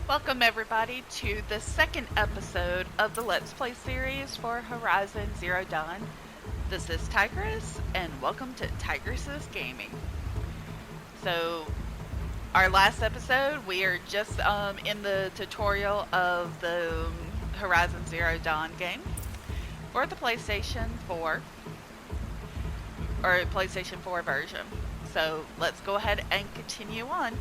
Welcome everybody to the second episode of the Let's Play series for Horizon Zero Dawn. This is Tigress, and welcome to Tigress's Gaming. So, our last episode, we are just in the tutorial of the Horizon Zero Dawn game for the PlayStation 4, or PlayStation 4 version. So, let's go ahead and continue on.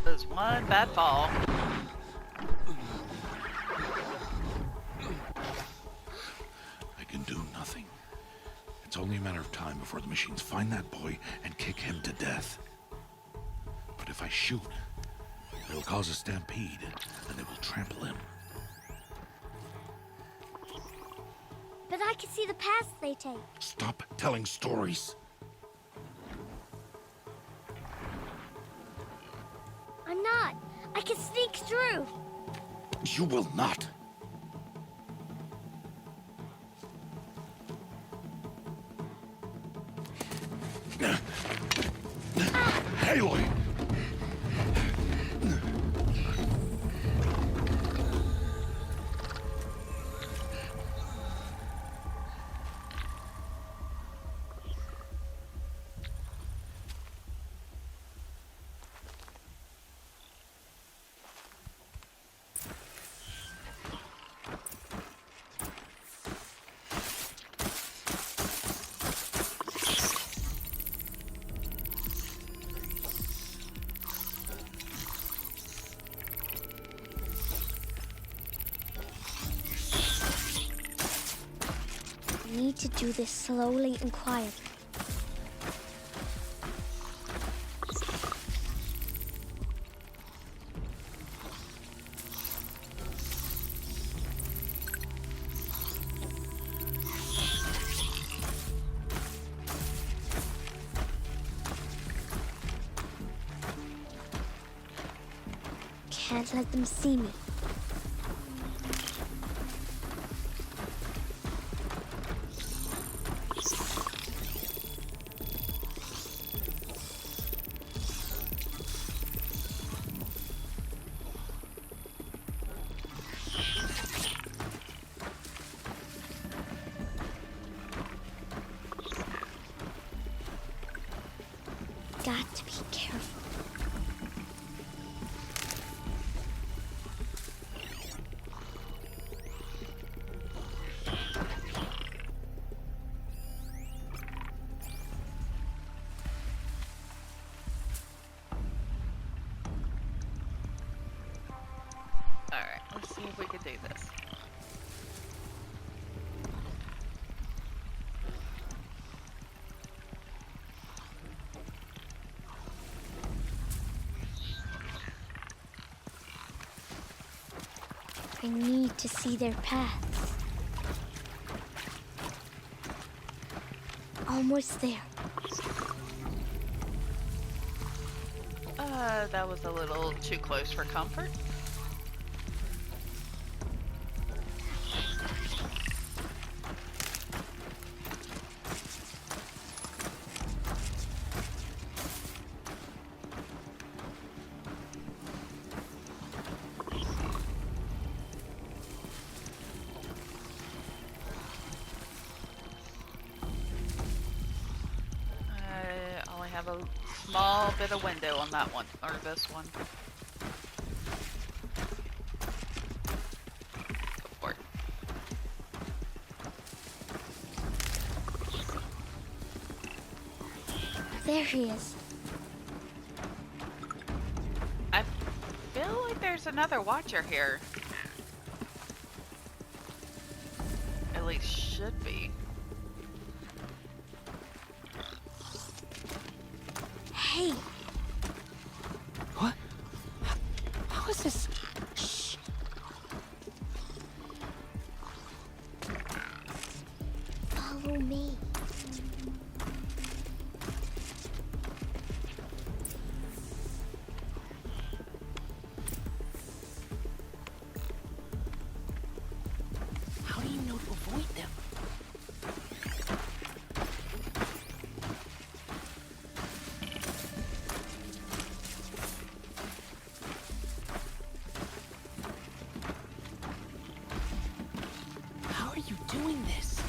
There's one bad fall. I can do nothing. It's only a matter of time before the machines find that boy and kick him to death. But if I shoot, it'll cause a stampede, and they will trample him. But I can see the paths they take. Stop telling stories. I'm not. I can sneak through. You will not. Aloy! I need to do this slowly and quietly. Can't let them see me. Got to be careful. Alright, let's see if we can do this. I need to see their paths. Almost there. That was a little too close for comfort. have a small bit of window on that one, or this one. Go for it. There he is. I feel like there's another watcher here. At least should be. Hey, What? How is this? shh. Follow me. How do you know to avoid them? How are you doing this?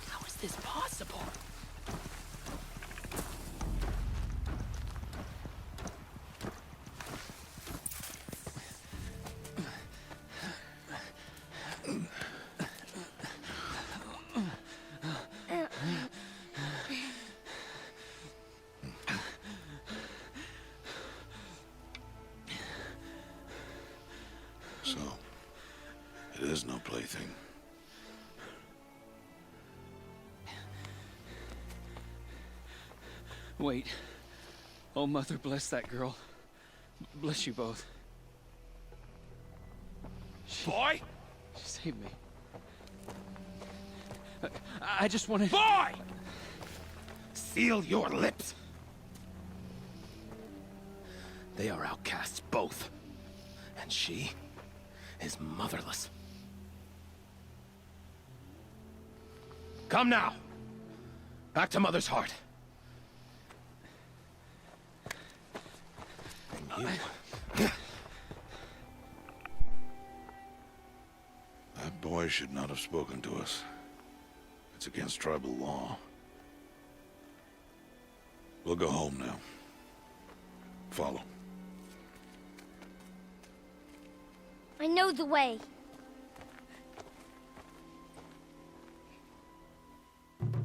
How is this possible? So, it is no plaything. Wait. Oh, Mother, bless that girl. Bless you both. Boy! She saved me. I just wanted... Boy! Seal your lips. They are outcasts, both. And she is motherless. Come now. Back to Mother's heart. And you... That boy should not have spoken to us. It's against tribal law. We'll go home now. Follow. I know the way.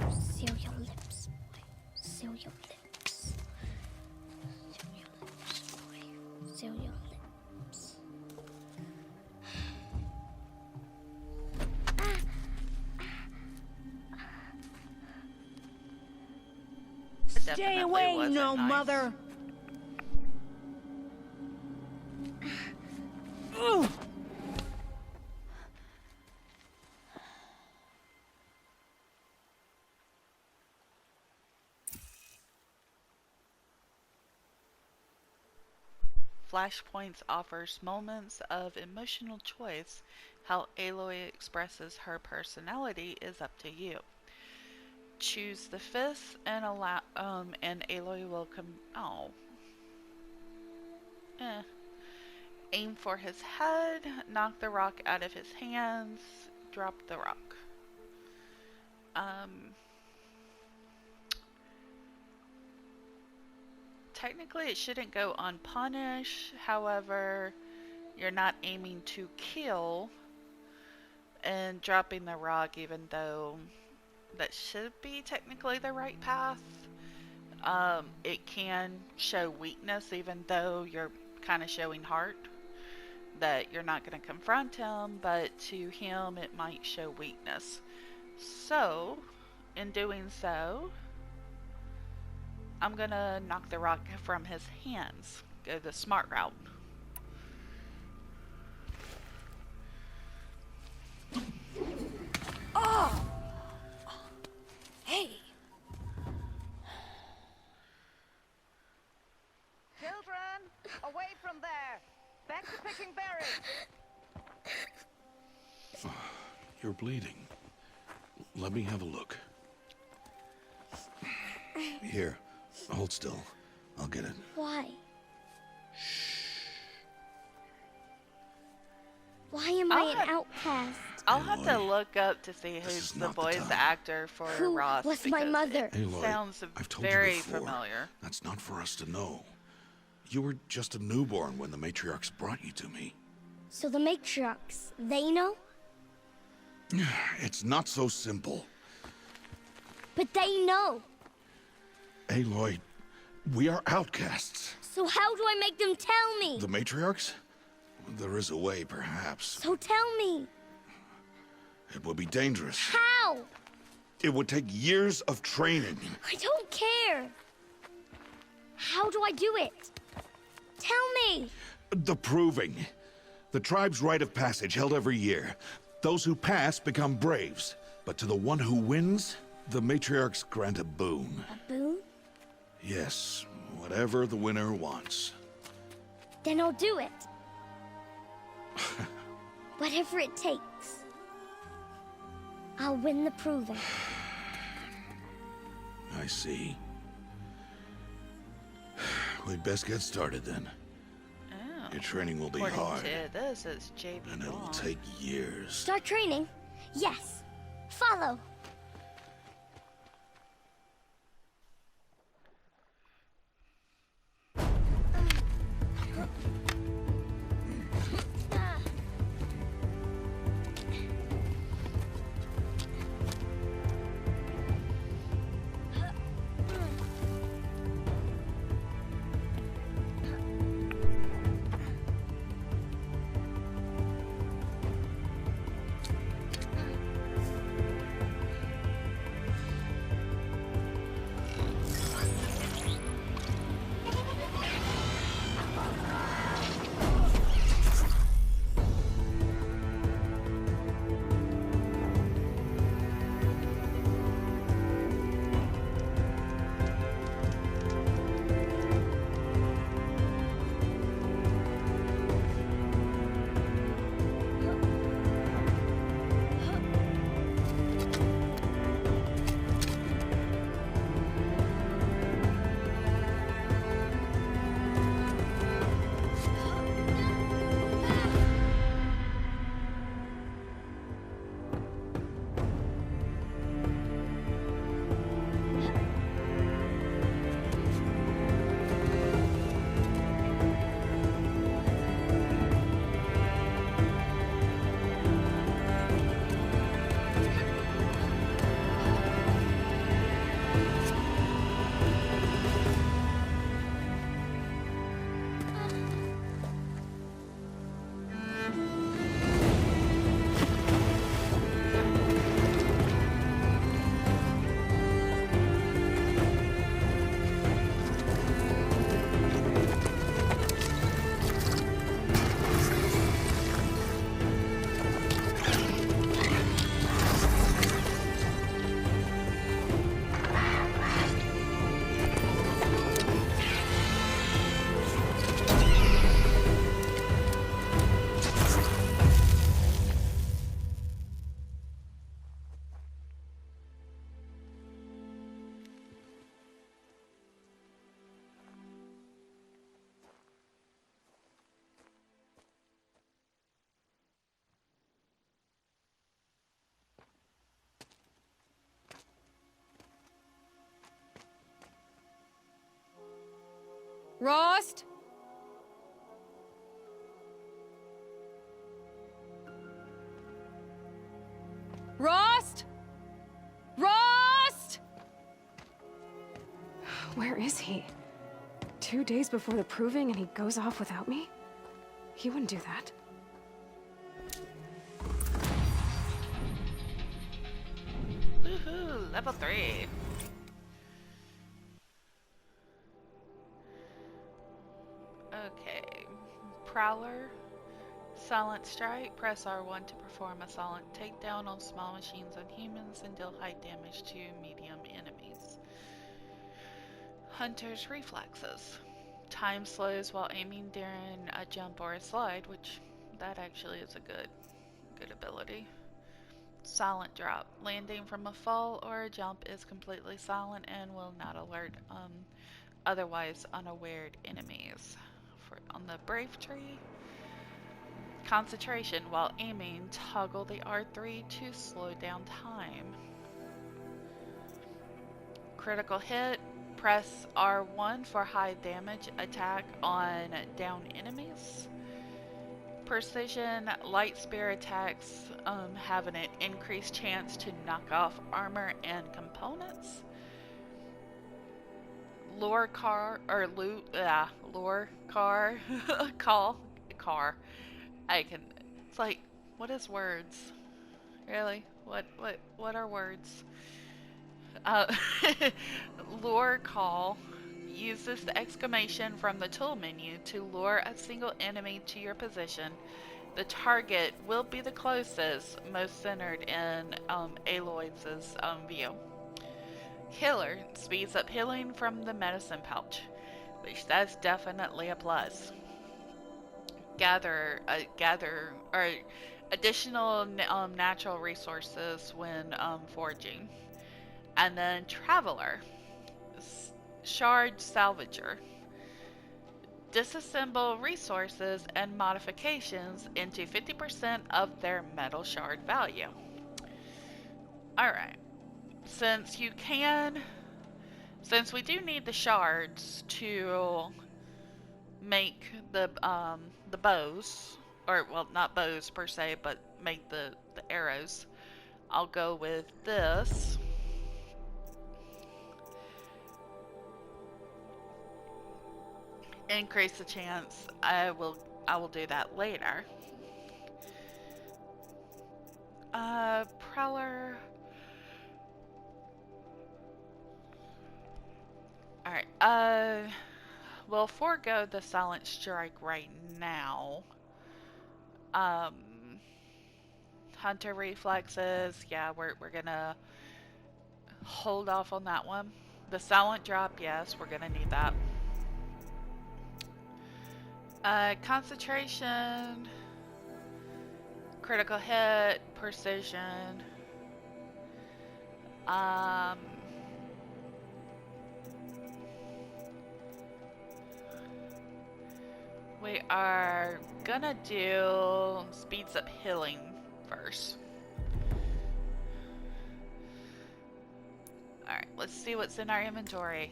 Seal your lips, boy. Seal your lips. Seal your lips, boy. Seal your lips. It Stay definitely away, wasn't no nice. mother. Ooh. Flashpoints offers moments of emotional choice. How Aloy expresses her personality is up to you. Choose the fifth and and Aloy will aim for his head, knock the rock out of his hands, drop the rock. Technically it shouldn't go unpunished, however, you're not aiming to kill and dropping the rock, even though that should be technically the right path. It can show weakness, even though you're kind of showing heart, that you're not going to confront him, but to him it might show weakness. So, in doing so, I'm going to knock the rock from his hands. Go the smart route. Oh! Hey! Children, away from there. Back to picking berries. You're bleeding. Let me have a look. Here, hold still. I'll get it. Why? Why am I an outcast? I'll have to Aloy, look up to see this who's is the not the voice time. actor for Who Ross. was my because mother? It Aloy, sounds I've told very you before. familiar. That's not for us to know. You were just a newborn when the matriarchs brought you to me. So the matriarchs, they know? It's not so simple. But they know. Aloy, we are outcasts. So how do I make them tell me? The matriarchs? There is a way, perhaps. So tell me. It would be dangerous. How? It would take years of training. I don't care. How do I do it? Tell me. The proving. The tribe's rite of passage held every year. Those who pass become braves. But to the one who wins, the matriarchs grant a boon. A boon? Yes, whatever the winner wants. Then I'll do it. Whatever it takes. I'll win the proving. I see. We'd best get started then. Oh. Your training will be According hard, to this, it's JB and it'll Bond. take years. Start training? Yes. Follow. Rost? Rost? Rost? Where is he? 2 days before the proving and he goes off without me? He wouldn't do that. Woohoo! Level 3. Okay. Prowler. Silent Strike. Press R1 to perform a silent takedown on small machines and humans and deal high damage to medium enemies. Hunter's Reflexes. Time slows while aiming during a jump or a slide, which that actually is a good good ability. Silent drop. Landing from a fall or a jump is completely silent and will not alert otherwise unaware enemies. On the Brave Tree, concentration while aiming, toggle the R3 to slow down time. Critical hit, press R1 for high damage attack on down enemies. Precision, light spear attacks have an increased chance to knock off armor and components. Lure car car. I can. It's like, what is words? Really? What are words? Lure call uses the exclamation from the tool menu to lure a single enemy to your position. The target will be the closest, most centered in Aloy's view. Healer speeds up healing from the medicine pouch, which that's definitely a plus. Gather or additional natural resources when foraging. And then Traveler, Shard Salvager. Disassemble resources and modifications into 50% of their metal shard value. Alright. Since we do need the shards to make the bows, or well, not bows per se, but make the arrows, I'll go with this. Increase the chance. I will do that later. Prowler. Alright, we'll forego the Silent Strike right now. Hunter reflexes, yeah, we're gonna hold off on that one. The Silent Drop, yes, we're gonna need that. Concentration, critical hit, precision. We are gonna do speeds up healing first. Alright, let's see what's in our inventory.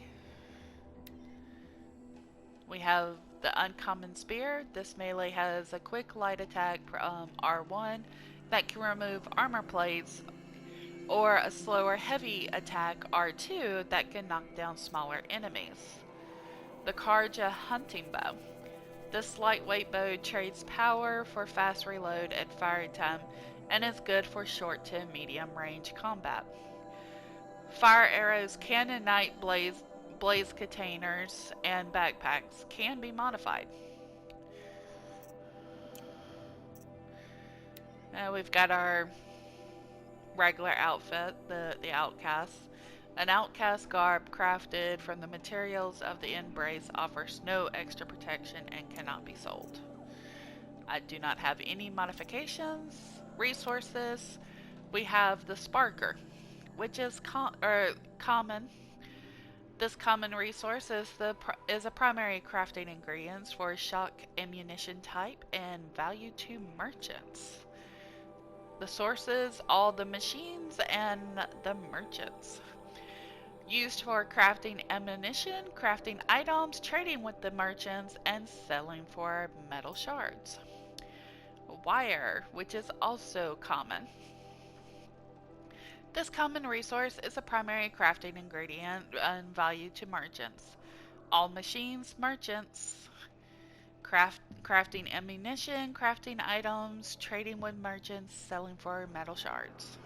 We have the Uncommon Spear. This melee has a quick light attack R1 that can remove armor plates, or a slower heavy attack R2 that can knock down smaller enemies. The Karja Hunting Bow. This lightweight bow trades power for fast reload and firing time and is good for short to medium range combat. Fire arrows can ignite blaze containers and backpacks can be modified. Now we've got our regular outfit, the outcast. An outcast garb crafted from the materials of the embrace offers no extra protection and cannot be sold. I do not have any modifications. Resources, we have the Sparker, which is common. This common resource is a primary crafting ingredient for shock ammunition type and value to merchants. The sources, all the machines and the merchants. Used for crafting ammunition, crafting items, trading with the merchants, and selling for metal shards. Wire, which is also common. This common resource is a primary crafting ingredient and value to merchants. All machines, merchants. Crafting ammunition, crafting items, trading with merchants, selling for metal shards.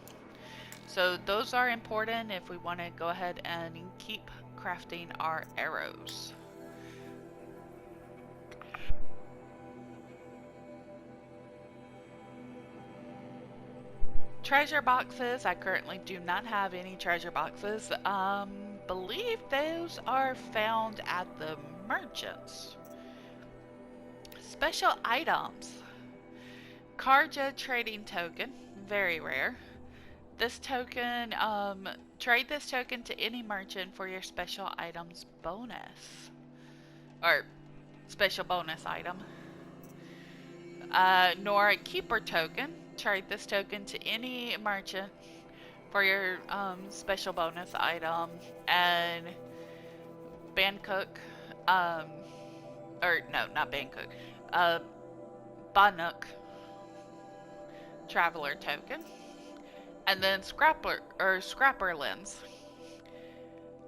So those are important if we want to go ahead and keep crafting our arrows. Treasure boxes. I currently do not have any treasure boxes. Believe those are found at the merchants. Special items. Karja trading token, very rare. This token, trade this token to any merchant for your special items bonus. Or special bonus item. Nora Keeper token, trade this token to any merchant for your special bonus item. And Bancook, or no, not Bancook, Banuk Traveler token. And then Scrapper Lens.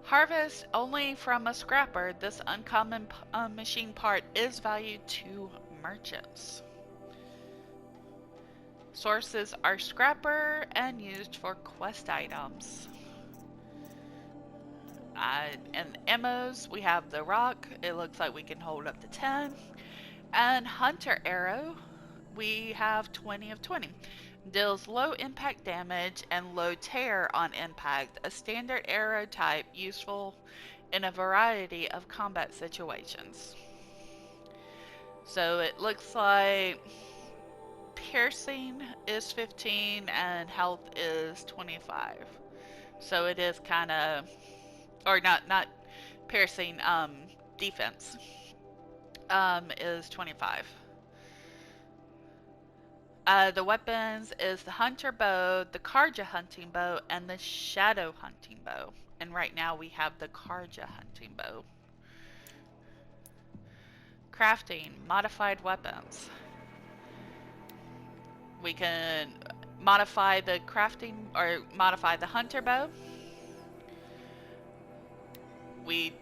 Harvest only from a scrapper. This uncommon machine part is valued to merchants. Sources are scrapper and used for quest items. And ammos, we have the rock. It looks like we can hold up to 10. And hunter arrow, we have 20 of 20. Deals low impact damage and low tear on impact. A standard arrow type useful in a variety of combat situations. So it looks like piercing is 15 and health is 25. So it is kind of, or not piercing, defense is 25. The weapons is the Hunter Bow, the Karja Hunting Bow, and the Shadow Hunting Bow. And right now we have the Karja Hunting Bow. Crafting, modified weapons. We can modify the crafting, or modify the Hunter Bow. We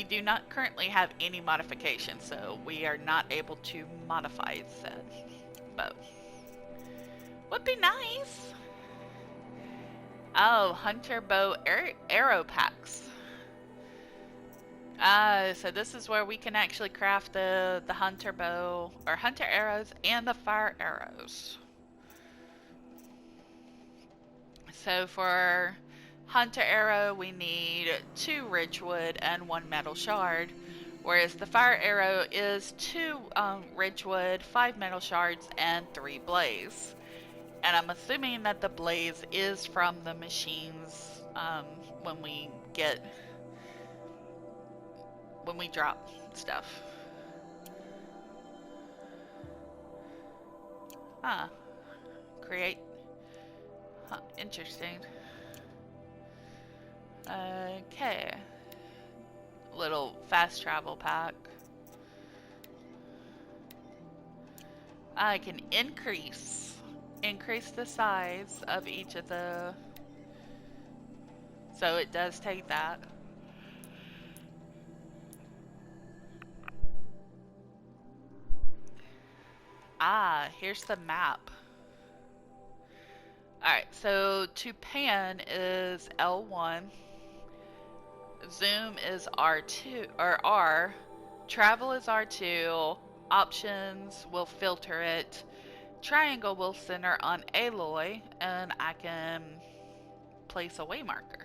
do not currently have any modifications, so we are not able to modify said bow. Would be nice. Oh, Hunter Bow arrow packs. So this is where we can actually craft the Hunter Bow, or Hunter arrows, and the fire arrows. So for Hunter arrow, we need 2 Ridgewood and 1 metal shard. Whereas the fire arrow is 2 Ridgewood, 5 metal shards, and 3 blaze. And I'm assuming that the blaze is from the machines when we drop stuff. Create. Interesting. Okay. Little fast travel pack. I can increase the size of each of the, so it does take that. Here's the map. Alright, so to pan is L1, zoom is R2 or R, travel is R2, options will filter it, triangle will center on Aloy, and I can place a waymarker.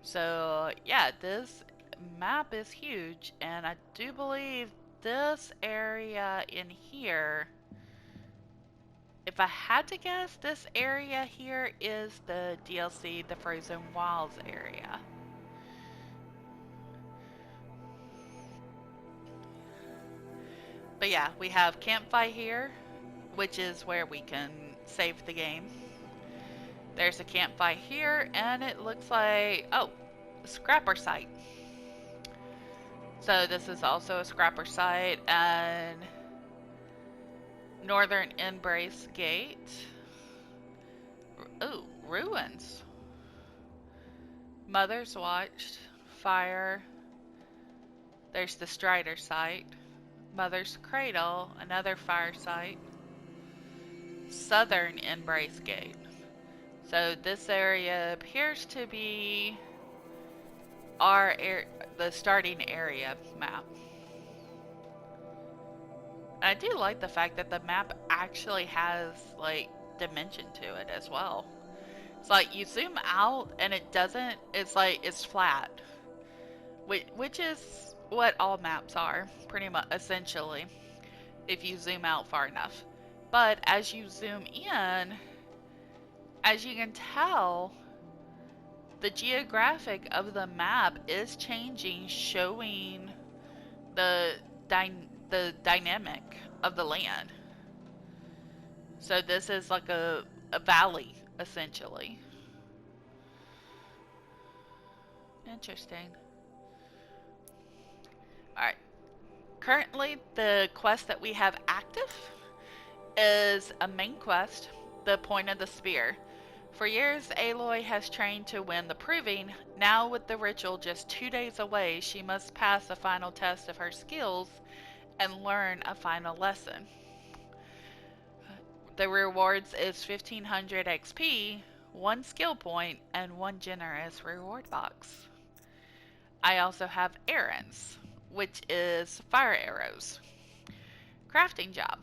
So yeah, this map is huge, and I do believe this area in here, if I had to guess, this area here is the DLC, the Frozen Wilds area. But yeah, we have campfire here, which is where we can save the game. There's a campfire here, and it looks like, oh, a scrapper site. So this is also a scrapper site, and Northern Embrace Gate. Ooh, ruins. Mother's Watch, fire. There's the Strider site. Mother's Cradle, another fire site. Southern Embrace Gate. So this area appears to be the starting area map. I do like the fact that the map actually has like dimension to it as well. It's like you zoom out and it doesn't, it's like it's flat. Which is what all maps are, pretty much, essentially, if you zoom out far enough. But as you zoom in, as you can tell, the geographic of the map is changing, showing the dynamic of the land. So this is like a valley, essentially. Interesting. Alright. Currently, the quest that we have active is a main quest, the Point of the Spear. For years, Aloy has trained to win the Proving. Now, with the ritual just 2 days away, she must pass the final test of her skills and learn a final lesson. The rewards is 1500 XP, 1 skill point, and 1 generous reward box. I also have errands, which is fire arrows. Crafting job.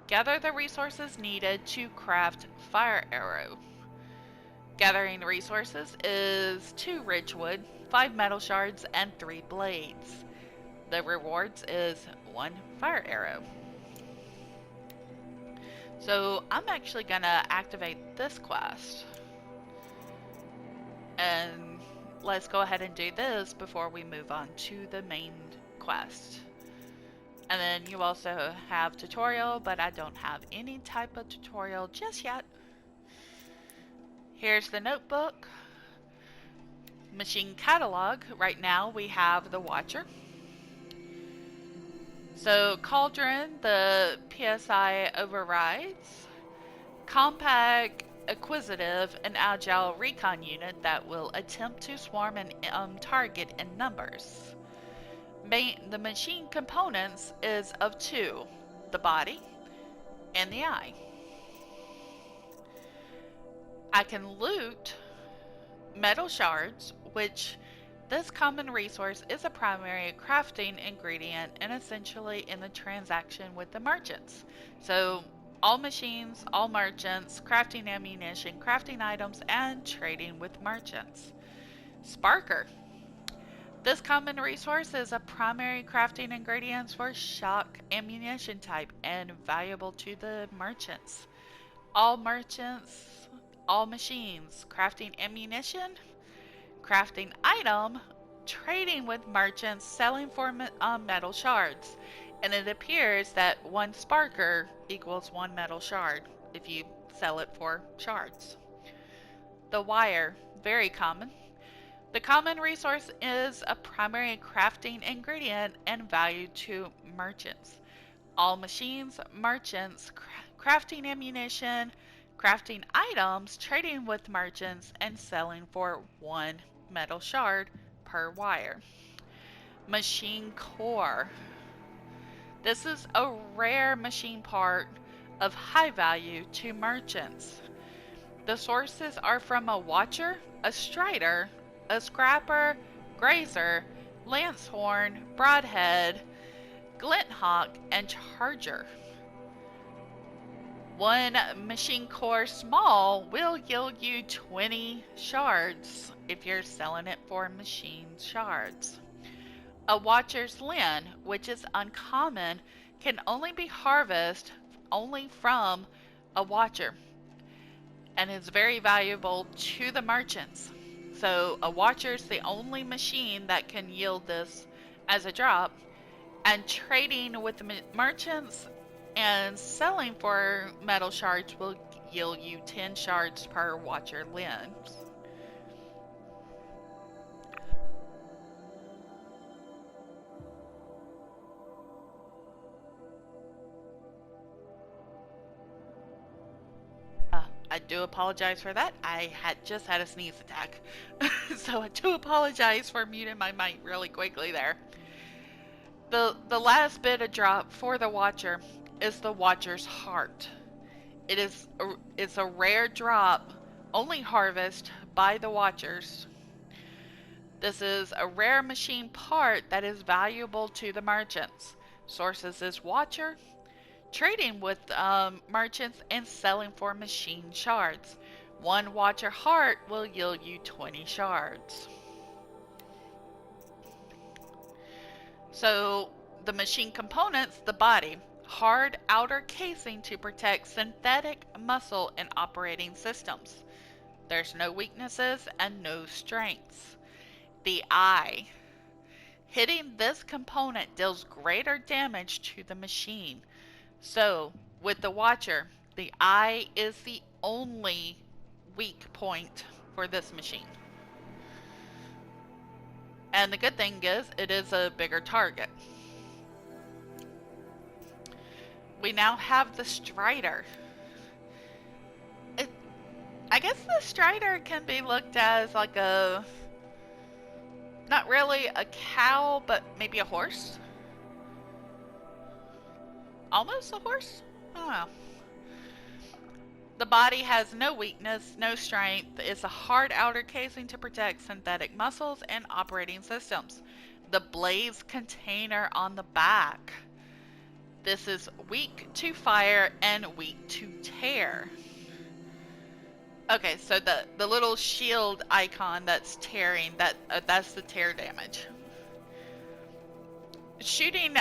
Gather the resources needed to craft fire arrow. Gathering resources is 2 ridgewood, 5 metal shards, and 3 blades. The rewards is 1 fire arrow. So I'm actually gonna activate this quest. And let's go ahead and do this before we move on to the main quest. And then you also have tutorial, but I don't have any type of tutorial just yet. Here's the notebook. Machine catalog. Right now we have the Watcher. So Cauldron, the PSI overrides. Compact, acquisitive, and agile recon unit that will attempt to swarm and target in numbers. The machine components is of 2, the body and the eye. I can loot metal shards, which this common resource is a primary crafting ingredient and essentially in the transaction with the merchants. So all machines, all merchants, crafting ammunition, crafting items, and trading with merchants. Sparker. This common resource is a primary crafting ingredient for shock ammunition type and valuable to the merchants. All merchants, all machines, crafting ammunition, crafting item, trading with merchants, selling for metal shards. And it appears that 1 sparker equals 1 metal shard if you sell it for shards. The wire, very common. The common resource is a primary crafting ingredient and value to merchants. All machines, merchants, crafting ammunition, crafting items, trading with merchants, and selling for 1 metal shard per wire. Machine core. This is a rare machine part of high value to merchants. The sources are from a Watcher, a Strider, a Scrapper, Grazer, Lancehorn, Broadhead, Glinthawk, and Charger. 1 machine core small will yield you 20 shards if you're selling it for machine shards. A Watcher's Lin, which is uncommon, can only be harvested only from a Watcher and is very valuable to the merchants. So a Watcher is the only machine that can yield this as a drop, and trading with the merchants and selling for metal shards will yield you 10 shards per Watcher lens. I do apologize for that. I had just had a sneeze attack. So I do apologize for muting my mic really quickly there. The last bit of drop for the Watcher is the Watcher's Heart. It's a rare drop, only harvested by the Watchers. This is a rare machine part that is valuable to the merchants. Sources is Watcher, trading with merchants, and selling for machine shards. 1 Watcher Heart will yield you 20 shards. So the machine components, the body, hard outer casing to protect synthetic muscle and operating systems. There's no weaknesses and no strengths. The eye. Hitting this component deals greater damage to the machine. So, with the Watcher, the eye is the only weak point for this machine. And the good thing is, it is a bigger target. We now have the Strider. I guess the Strider can be looked as like a... not really a cow, but maybe a horse? Almost a horse? I don't know. The body has no weakness, no strength. It's a hard outer casing to protect synthetic muscles and operating systems. The blaze container on the back. This is weak to fire and weak to tear. Okay, so the little shield icon that's tearing, that's the tear damage. Shooting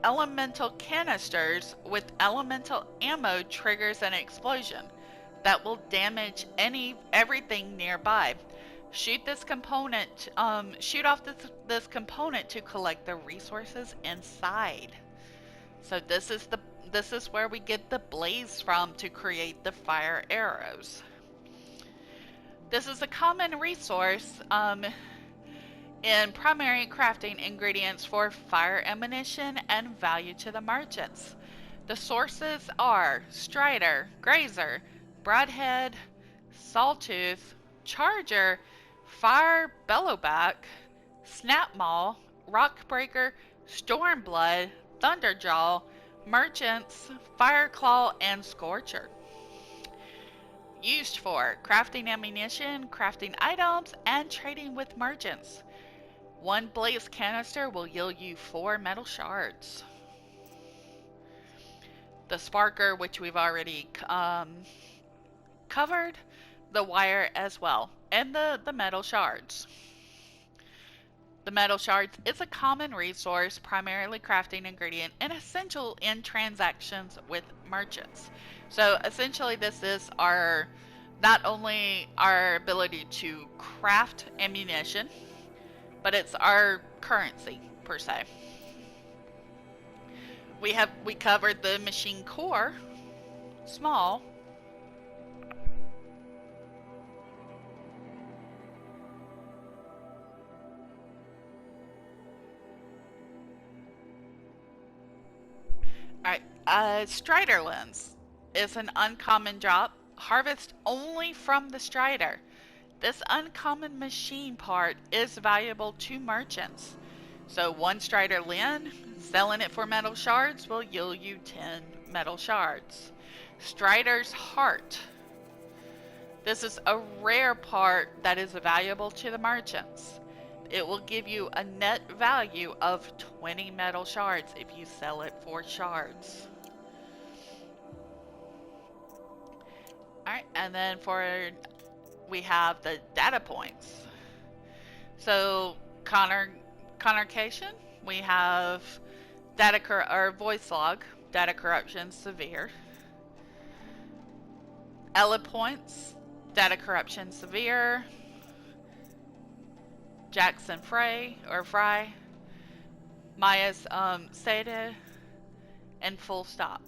elemental canisters with elemental ammo triggers an explosion that will damage everything nearby. Shoot this component. Shoot off this component to collect the resources inside. So this is where we get the blaze from to create the fire arrows. This is a common resource in primary crafting ingredients for fire ammunition and value to the merchants. The sources are Strider, Grazer, Broadhead, Sawtooth, Charger, Fire Bellowback, Snapmaw, Rockbreaker, Stormblood, Thunderjaw, Merchants, Fireclaw, and Scorcher. Used for crafting ammunition, crafting items, and trading with merchants. One blaze canister will yield you 4 metal shards. The sparker, which we've already covered, the wire as well, and the metal shards. The metal shards is a common resource, primarily crafting ingredient, and essential in transactions with merchants. So essentially this is not only our ability to craft ammunition, but it's our currency per se. We covered the machine core, small. Alright, Strider lens is an uncommon drop. Harvest only from the Strider. This uncommon machine part is valuable to merchants. So 1 Strider lens, selling it for metal shards will yield you 10 metal shards. Strider's heart. This is a rare part that is valuable to the merchants. It will give you a net value of 20 metal shards if you sell it for shards. Alright, and then we have the data points. So, connotation, we have voice log, data corruption severe. Ella points, data corruption severe. Jackson Fry, Maya's Seda, and full stop.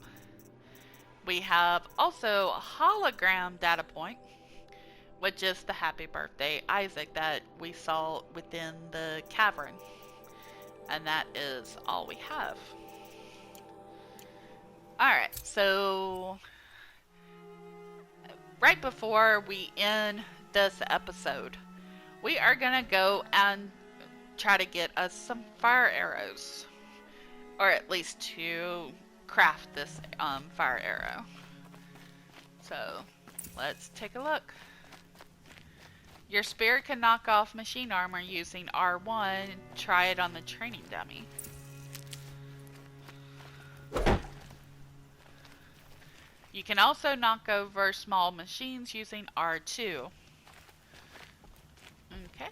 We have also a hologram data point, which is the happy birthday Isaac that we saw within the cavern. And that is all we have. Alright, so right before we end this episode, we are gonna go and try to get us some fire arrows. Or at least to craft this fire arrow. So, let's take a look. Your spear can knock off machine armor using R1. Try it on the training dummy. You can also knock over small machines using R2. Okay.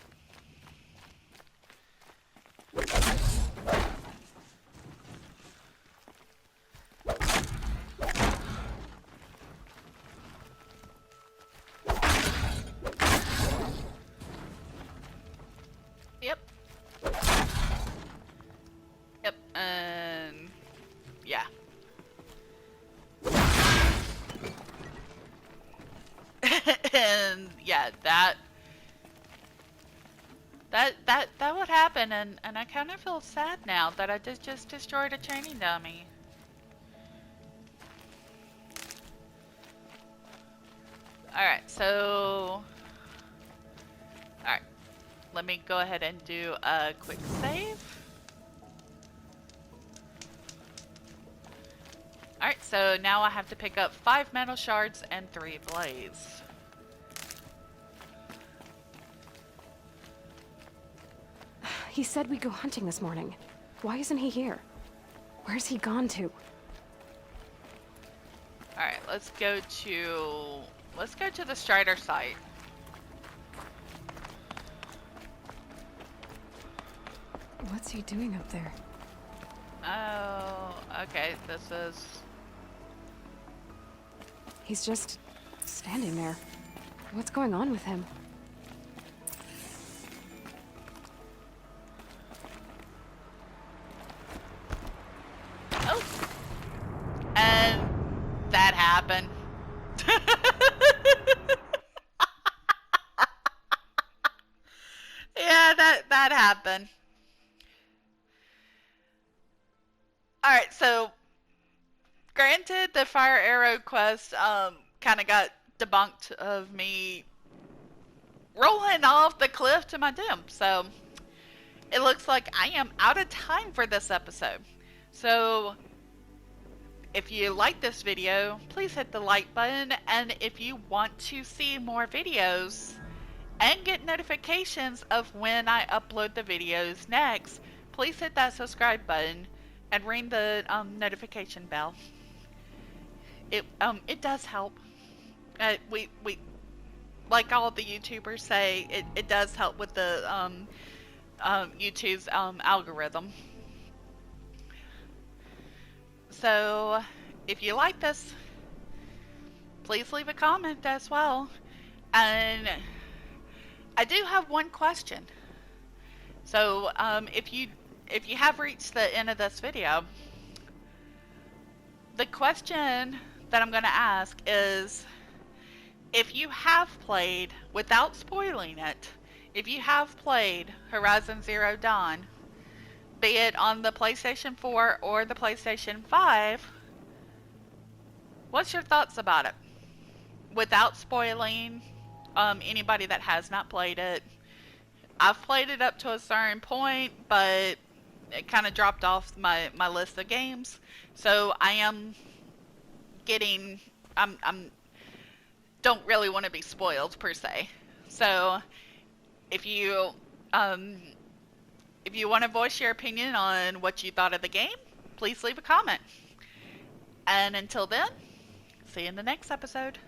happened, and I kind of feel sad now that I just destroyed a training dummy. Alright, so... Alright, let me go ahead and do a quick save. Alright, so now I have to pick up 5 metal shards and 3 blades. He said we'd go hunting this morning. Why isn't he here? Where's he gone to? Alright, let's go to the Strider site. What's he doing up there? Oh, okay, this is... He's just standing there. What's going on with him? Oh! And that happened. Yeah, that happened. Alright, so granted the fire arrow quest kind of got debunked of me rolling off the cliff to my doom. So it looks like I am out of time for this episode. So if you like this video, please hit the like button, and if you want to see more videos and get notifications of when I upload the videos next, please hit that subscribe button and ring the notification bell. It does help. We like all the YouTubers say, it does help with the YouTube's algorithm. So if you like this, please leave a comment as well. And I do have one question. So if you have reached the end of this video, the question that I'm going to ask is, if you have played, without spoiling it, if you have played Horizon Zero Dawn, be it on the PlayStation 4 or the PlayStation 5, what's your thoughts about it? Without spoiling anybody that has not played it. I've played it up to a certain point, but it kind of dropped off my list of games. So I am getting, I'm don't really want to be spoiled per se. So if you want to voice your opinion on what you thought of the game, please leave a comment. And until then, see you in the next episode.